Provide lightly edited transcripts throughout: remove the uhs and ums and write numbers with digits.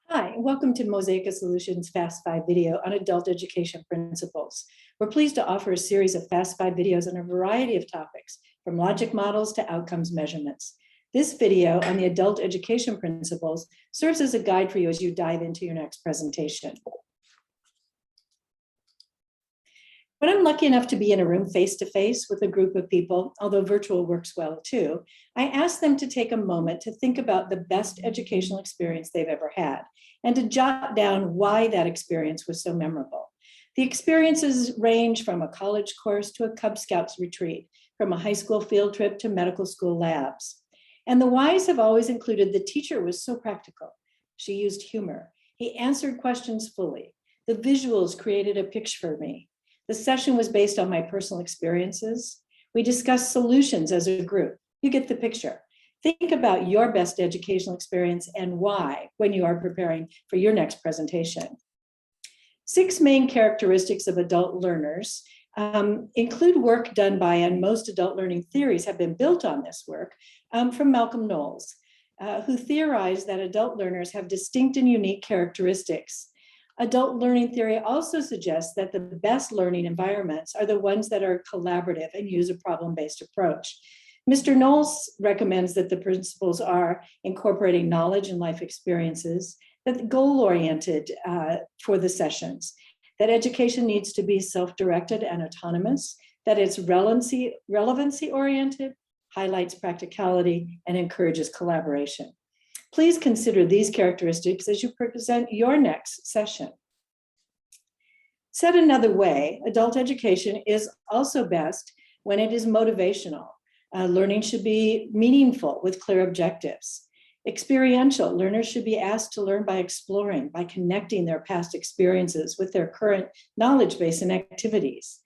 Hi, and welcome to Mosaica Solutions Fast 5 video on adult education principles. We're pleased to offer a series of Fast 5 videos on a variety of topics, from logic models to outcomes measurements. This video on the adult education principles serves as a guide for you as you dive into your next presentation. When I'm lucky enough to be in a room face-to-face with a group of people, although virtual works well too, I ask them to take a moment to think about the best educational experience they've ever had and to jot down why that experience was so memorable. The experiences range from a college course to a Cub Scouts retreat, from a high school field trip to medical school labs. And the whys have always included the teacher was so practical. She used humor. He answered questions fully. The visuals created a picture for me. The session was based on my personal experiences. We discussed solutions as a group. You get the picture. Think about your best educational experience and why when you are preparing for your next presentation. 6 main characteristics of adult learners include work done by, and most adult learning theories have been built on this work, from Malcolm Knowles, who theorized that adult learners have distinct and unique characteristics. Adult learning theory also suggests that the best learning environments are the ones that are collaborative and use a problem-based approach. Mr. Knowles recommends that the principles are incorporating knowledge and life experiences, that goal-oriented for the sessions, that education needs to be self-directed and autonomous, that it's relevancy-oriented, highlights practicality, and encourages collaboration. Please consider these characteristics as you present your next session. Said another way, adult education is also best when it is motivational. Learning should be meaningful with clear objectives. Experiential, learners should be asked to learn by exploring, by connecting their past experiences with their current knowledge base and activities.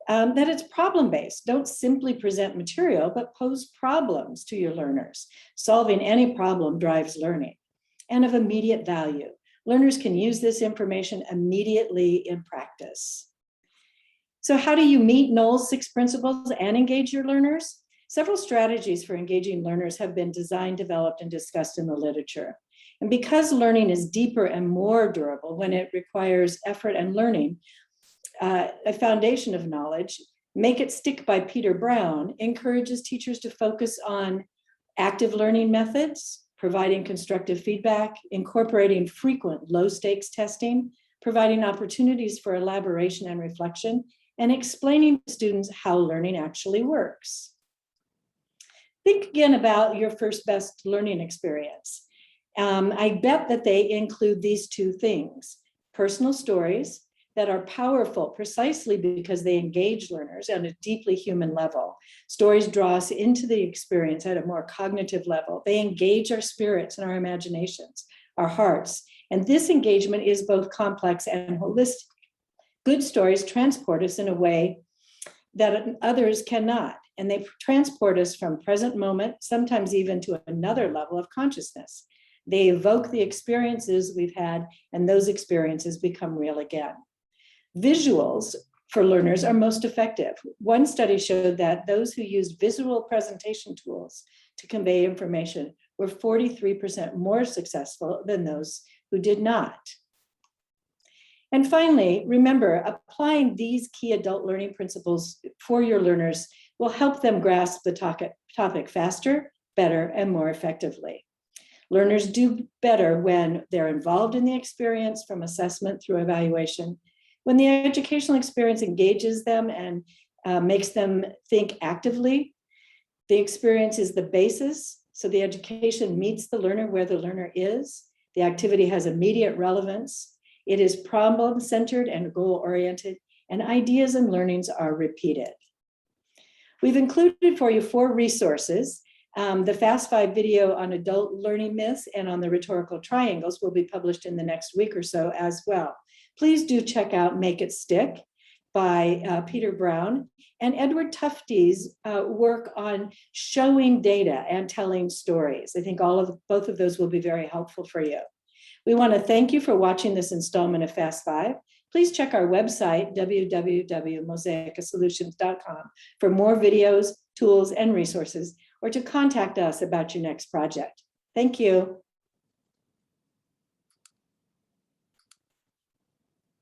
That it's problem-based. Don't simply present material, but pose problems to your learners. Solving any problem drives learning. And of immediate value. Learners can use this information immediately in practice. So how do you meet Knowles' 6 principles and engage your learners? Several strategies for engaging learners have been designed, developed, and discussed in the literature. And because learning is deeper and more durable when it requires effort and learning, a foundation of knowledge, Make It Stick by Peter Brown encourages teachers to focus on active learning methods, providing constructive feedback, incorporating frequent low-stakes testing, providing opportunities for elaboration and reflection, and explaining to students how learning actually works. Think again about your first best learning experience. I bet that they include these 2 things: personal stories that are powerful precisely because they engage learners on a deeply human level. Stories draw us into the experience at a more cognitive level. They engage our spirits and our imaginations, our hearts. And this engagement is both complex and holistic. Good stories transport us in a way that others cannot. And they transport us from present moment, sometimes even to another level of consciousness. They evoke the experiences we've had, and those experiences become real again. Visuals for learners are most effective. One study showed that those who used visual presentation tools to convey information were 43% more successful than those who did not. And finally, remember, applying these key adult learning principles for your learners will help them grasp the topic faster, better, and more effectively. Learners do better when they're involved in the experience, from assessment through evaluation. When the educational experience engages them and makes them think actively, the experience is the basis. So the education meets the learner where the learner is. The activity has immediate relevance. It is problem-centered and goal-oriented, and ideas and learnings are repeated. We've included for you 4 resources. The Fast 5 video on adult learning myths and on the rhetorical triangles will be published in the next week or so as well. Please do check out Make It Stick by Peter Brown and Edward Tufte's work on showing data and telling stories. I think both of those will be very helpful for you. We want to thank you for watching this installment of Fast 5. Please check our website, www.mosaicasolutions.com, for more videos, tools, and resources, or to contact us about your next project. Thank you.